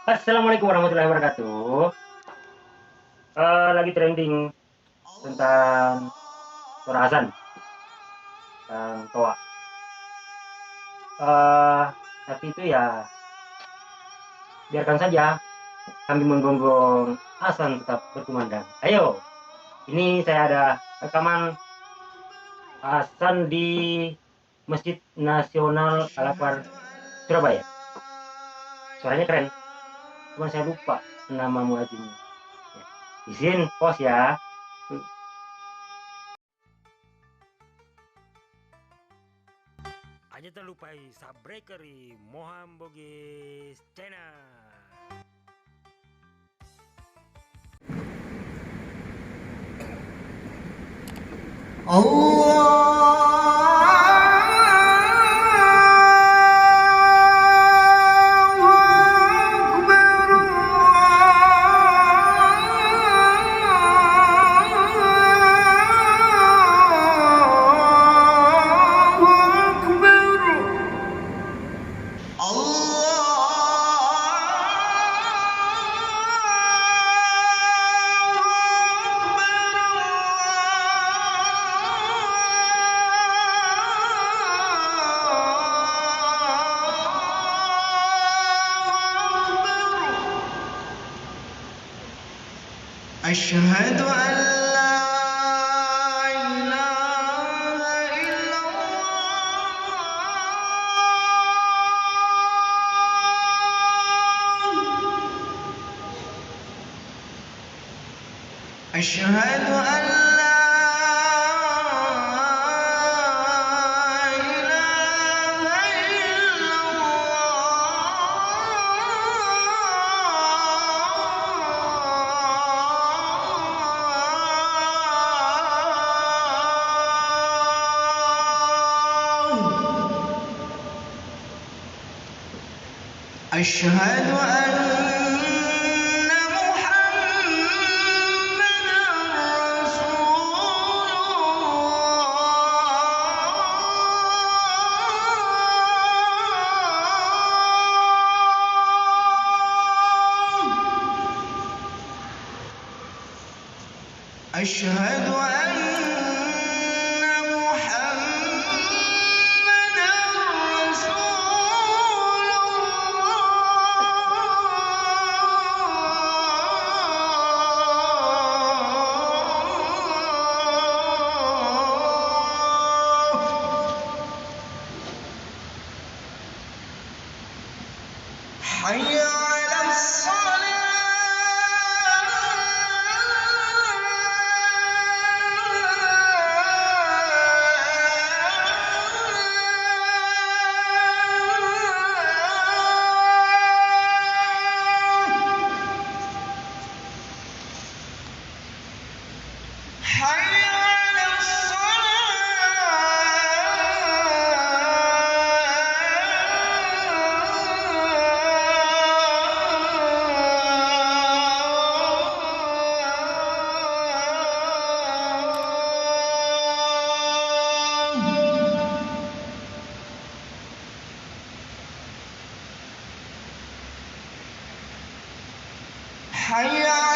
Assalamualaikum warahmatullahi wabarakatuh. Lagi trending tentang suara azan, tentang toa. Eh, tapi itu ya biarkan saja kami menggonggong azan tetap berkumandang. Ayo, ini saya ada rekaman azan di Masjid Nasional Al-Akbar Surabaya. Suaranya keren, cuma saya lupa nama muadzinnya. Ya. Izin pos ya. Aja terlupai Subbreakery Moham Bogis Channel. أشهد أن لا إله إلا الله. أشهد أن لا أشهد أن محمدًا رسول الله. أشهد أن محمدًا رسول الله. حي على حي على الصلاة. حي